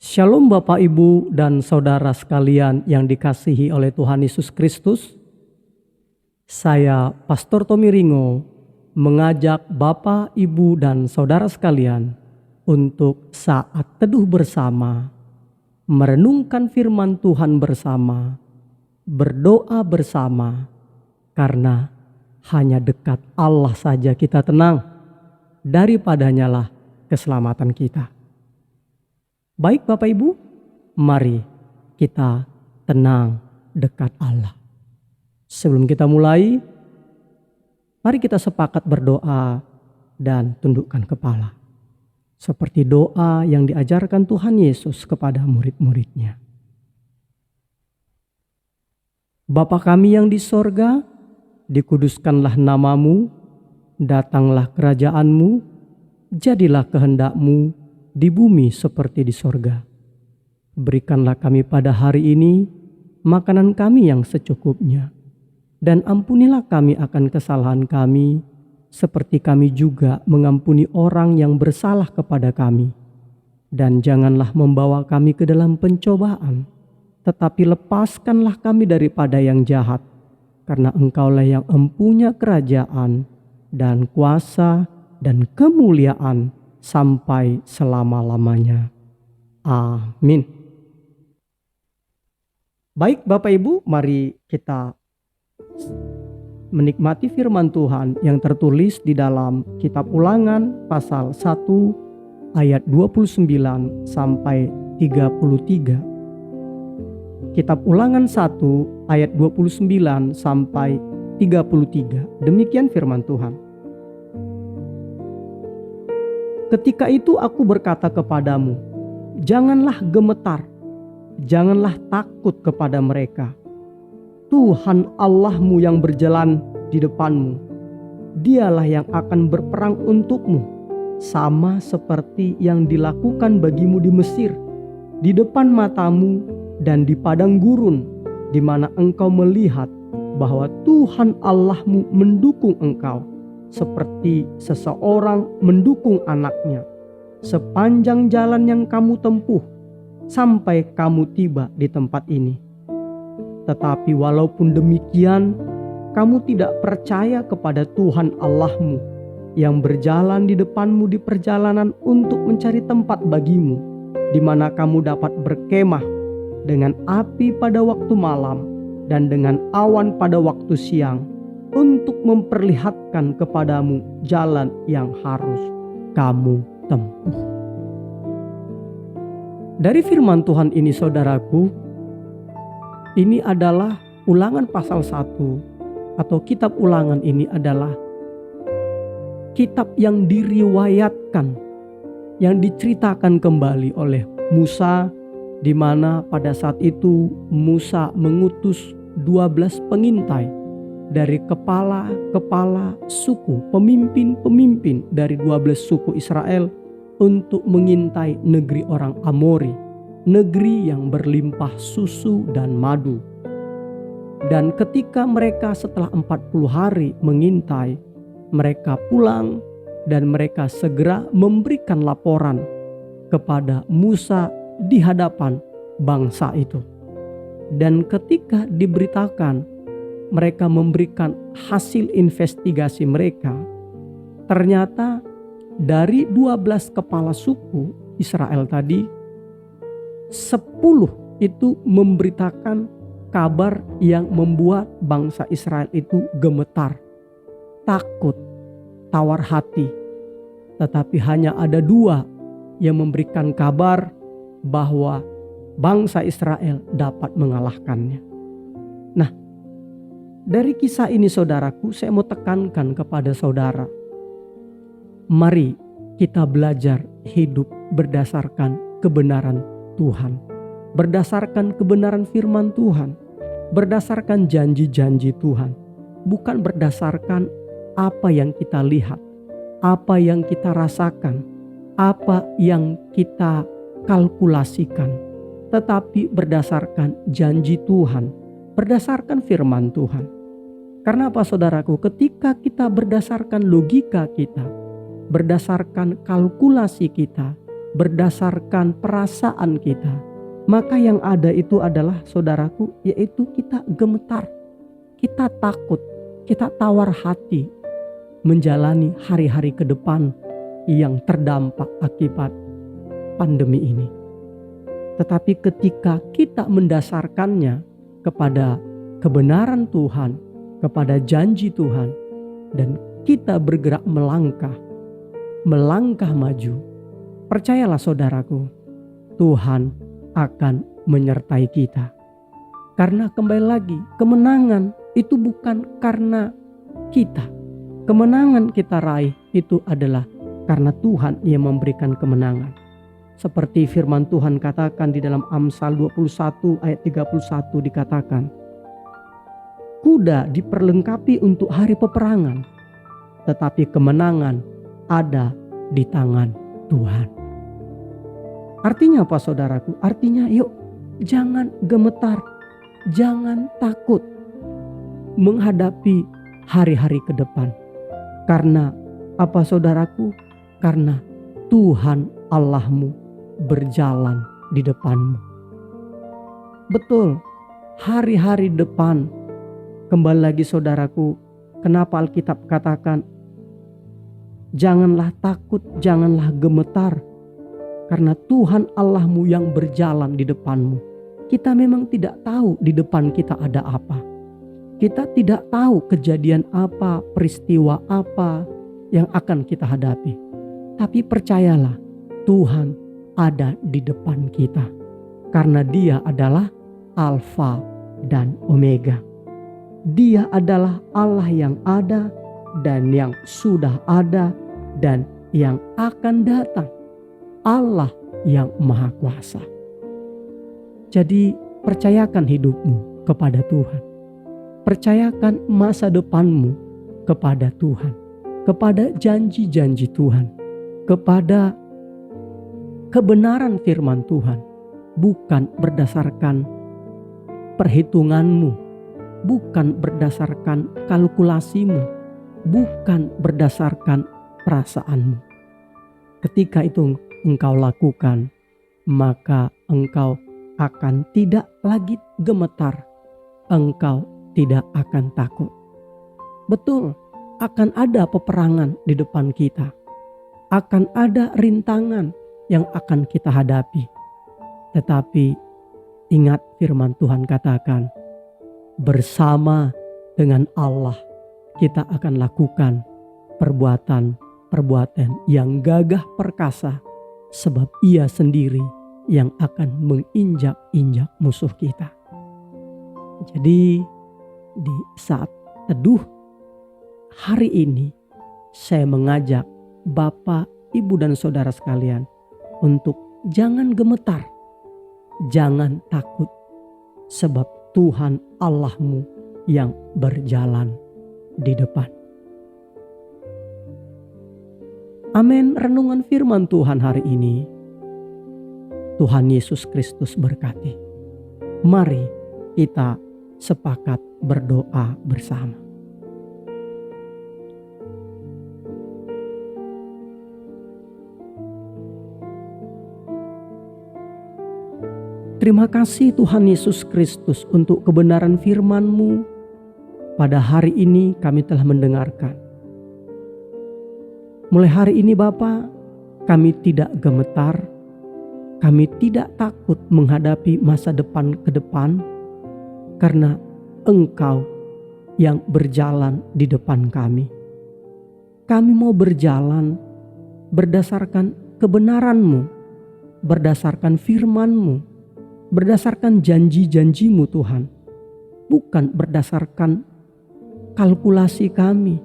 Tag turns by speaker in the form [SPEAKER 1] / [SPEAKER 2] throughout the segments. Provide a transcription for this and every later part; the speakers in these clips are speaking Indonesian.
[SPEAKER 1] Shalom Bapak Ibu dan Saudara sekalian yang dikasihi oleh Tuhan Yesus Kristus. Saya Pastor Tommy Ringo mengajak Bapak, Ibu dan Saudara sekalian untuk saat teduh bersama, merenungkan firman Tuhan bersama, berdoa bersama, karena hanya dekat Allah saja kita tenang, daripadanya lah keselamatan kita. Baik Bapak Ibu, mari kita tenang dekat Allah. Sebelum kita mulai, mari kita sepakat berdoa dan tundukkan kepala. Seperti doa yang diajarkan Tuhan Yesus kepada murid-muridnya. Bapa kami yang di sorga, dikuduskanlah namamu, datanglah kerajaanmu, jadilah kehendak-mu di bumi seperti di sorga. Berikanlah kami pada hari ini makanan kami yang secukupnya, dan ampunilah kami akan kesalahan kami, seperti kami juga mengampuni orang yang bersalah kepada kami. Dan janganlah membawa kami ke dalam pencobaan, tetapi lepaskanlah kami daripada yang jahat, karena Engkaulah yang empunya kerajaan dan kuasa dan kemuliaan sampai selama-lamanya. Amin. Baik Bapak Ibu, mari kita menikmati firman Tuhan yang tertulis di dalam kitab Ulangan pasal 1 ayat 29 sampai 33. Kitab Ulangan 1 ayat 29 sampai 33. Demikian firman Tuhan. Ketika itu aku berkata kepadamu, janganlah gemetar, janganlah takut kepada mereka. Tuhan Allahmu yang berjalan di depanmu, Dialah yang akan berperang untukmu, sama seperti yang dilakukan bagimu di Mesir, di depan matamu dan di padang gurun, di mana engkau melihat bahwa Tuhan Allahmu mendukung engkau, seperti seseorang mendukung anaknya, sepanjang jalan yang kamu tempuh, sampai kamu tiba di tempat ini. Tetapi walaupun demikian, kamu tidak percaya kepada Tuhan Allahmu, yang berjalan di depanmu di perjalanan untuk mencari tempat bagimu, di mana kamu dapat berkemah, dengan api pada waktu malam, dan dengan awan pada waktu siang, untuk memperlihatkan kepadamu jalan yang harus kamu tempuh. Dari firman Tuhan ini saudaraku, ini adalah Ulangan pasal 1 atau kitab Ulangan ini adalah kitab yang diriwayatkan, yang diceritakan kembali oleh Musa, di mana pada saat itu Musa mengutus 12 pengintai dari kepala-kepala suku, pemimpin-pemimpin dari 12 suku Israel untuk mengintai negeri orang Amori, negeri yang berlimpah susu dan madu. Dan ketika mereka setelah 40 hari mengintai, mereka pulang dan mereka segera memberikan laporan kepada Musa di hadapan bangsa itu. Dan ketika diberitakan, mereka memberikan hasil investigasi mereka. Ternyata dari 12 kepala suku Israel tadi, 10 itu memberitakan kabar yang membuat bangsa Israel itu gemetar, takut, tawar hati. Tetapi hanya ada 2 yang memberikan kabar bahwa bangsa Israel dapat mengalahkannya. Nah, dari kisah ini saudaraku, saya mau tekankan kepada saudara, mari kita belajar hidup berdasarkan kebenaran Tuhan, berdasarkan kebenaran firman Tuhan, berdasarkan janji-janji Tuhan, bukan berdasarkan apa yang kita lihat, apa yang kita rasakan, apa yang kita kalkulasikan, tetapi berdasarkan janji Tuhan, berdasarkan firman Tuhan. Karena apa saudaraku? Ketika kita berdasarkan logika kita, berdasarkan kalkulasi kita, berdasarkan perasaan kita, maka yang ada itu adalah, saudaraku, yaitu kita gemetar, kita takut, kita tawar hati menjalani hari-hari ke depan yang terdampak akibat pandemi ini. Tetapi ketika kita mendasarkannya kepada kebenaran Tuhan, kepada janji Tuhan, dan kita bergerak melangkah maju, percayalah saudaraku, Tuhan akan menyertai kita. Karena kembali lagi, kemenangan itu bukan karena kita. Kemenangan kita raih itu adalah karena Tuhan yang memberikan kemenangan. Seperti firman Tuhan katakan di dalam Amsal 21 ayat 31 dikatakan, kuda diperlengkapi untuk hari peperangan, tetapi kemenangan ada di tangan Tuhan. Artinya apa saudaraku? Artinya yuk jangan gemetar, jangan takut menghadapi hari-hari ke depan. Karena apa saudaraku? Karena Tuhan Allahmu berjalan di depanmu. Betul, hari-hari depan. Kembali lagi saudaraku, kenapa Alkitab katakan janganlah takut, janganlah gemetar, karena Tuhan Allahmu yang berjalan di depanmu. Kita memang tidak tahu di depan kita ada apa. Kita tidak tahu kejadian apa, peristiwa apa yang akan kita hadapi. Tapi percayalah, Tuhan ada di depan kita. Karena Dia adalah Alfa dan Omega. Dia adalah Allah yang ada dan yang sudah ada dan yang akan datang. Allah yang Maha Kuasa. Jadi percayakan hidupmu kepada Tuhan. Percayakan masa depanmu kepada Tuhan. Kepada janji-janji Tuhan. Kepada kebenaran firman Tuhan. Bukan berdasarkan perhitunganmu. Bukan berdasarkan kalkulasimu. Bukan berdasarkan perasaanmu. Ketika itu engkau lakukan, maka engkau akan tidak lagi gemetar. Engkau tidak akan takut. Betul, akan ada peperangan di depan kita. Akan ada rintangan yang akan kita hadapi. Tetapi ingat firman Tuhan katakan, bersama dengan Allah kita akan lakukan perbuatan yang gagah perkasa, sebab Ia sendiri yang akan menginjak-injak musuh kita. Jadi di saat teduh hari ini, saya mengajak Bapak, Ibu dan Saudara sekalian untuk jangan gemetar, jangan takut, sebab Tuhan Allahmu yang berjalan di depan. Amin. Renungan firman Tuhan hari ini, Tuhan Yesus Kristus berkati. Mari kita sepakat berdoa bersama. Terima kasih Tuhan Yesus Kristus untuk kebenaran firman-Mu. Pada hari ini kami telah mendengarkan. Mulai hari ini Bapa, kami tidak gemetar, kami tidak takut menghadapi masa depan ke depan, karena Engkau yang berjalan di depan kami. Kami mau berjalan berdasarkan kebenaran-Mu, berdasarkan firman-Mu, berdasarkan janji-janji-Mu Tuhan. Bukan berdasarkan kalkulasi kami,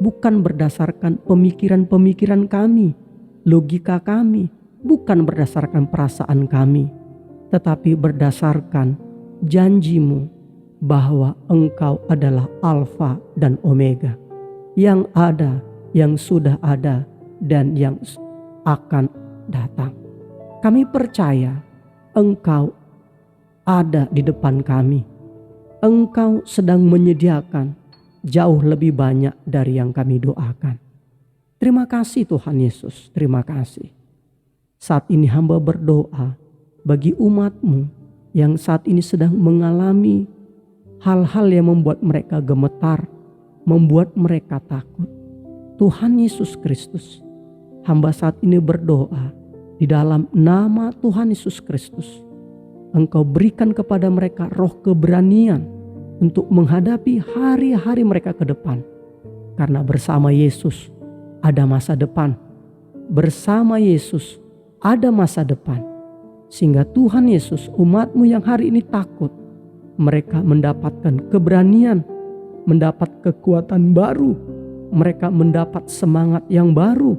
[SPEAKER 1] bukan berdasarkan pemikiran-pemikiran kami, logika kami, bukan berdasarkan perasaan kami, tetapi berdasarkan janji-Mu bahwa Engkau adalah Alfa dan Omega, yang ada, yang sudah ada, dan yang akan datang. Kami percaya Engkau ada di depan kami. Engkau sedang menyediakan jauh lebih banyak dari yang kami doakan. Terima kasih Tuhan Yesus, terima kasih. Saat ini hamba berdoa bagi umat-Mu yang saat ini sedang mengalami hal-hal yang membuat mereka gemetar, membuat mereka takut. Tuhan Yesus Kristus, hamba saat ini berdoa di dalam nama Tuhan Yesus Kristus. Engkau berikan kepada mereka roh keberanian untuk menghadapi hari-hari mereka ke depan. Karena bersama Yesus ada masa depan. Bersama Yesus ada masa depan. Sehingga Tuhan Yesus, umat-Mu yang hari ini takut, mereka mendapatkan keberanian, mendapat kekuatan baru, mereka mendapat semangat yang baru,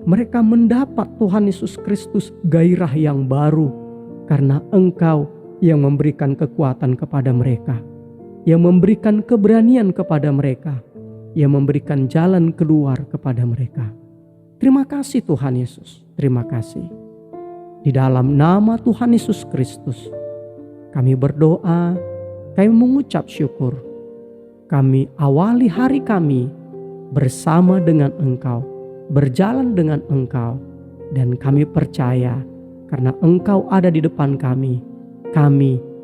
[SPEAKER 1] mereka mendapat Tuhan Yesus Kristus gairah yang baru, karena Engkau yang memberikan kekuatan kepada mereka, yang memberikan keberanian kepada mereka, yang memberikan jalan keluar kepada mereka. Terima kasih Tuhan Yesus, terima kasih. Di dalam nama Tuhan Yesus Kristus, kami berdoa, kami mengucap syukur. Kami awali hari kami bersama dengan Engkau, berjalan dengan Engkau, dan kami percaya karena Engkau ada di depan kami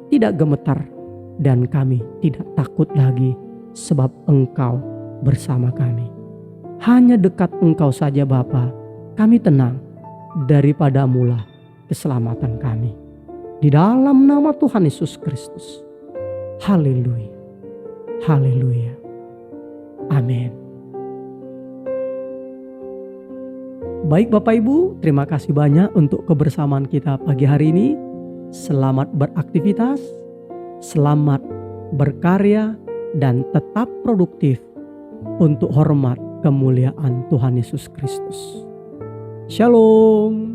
[SPEAKER 1] tidak gemetar dan kami tidak takut lagi sebab Engkau bersama kami. Hanya dekat Engkau saja Bapa, kami tenang, daripada mula keselamatan kami. Di dalam nama Tuhan Yesus Kristus. Haleluya. Haleluya. Amin. Baik Bapak Ibu, terima kasih banyak untuk kebersamaan kita pagi hari ini. Selamat beraktivitas, selamat berkarya, dan tetap produktif untuk hormat kemuliaan Tuhan Yesus Kristus. Shalom.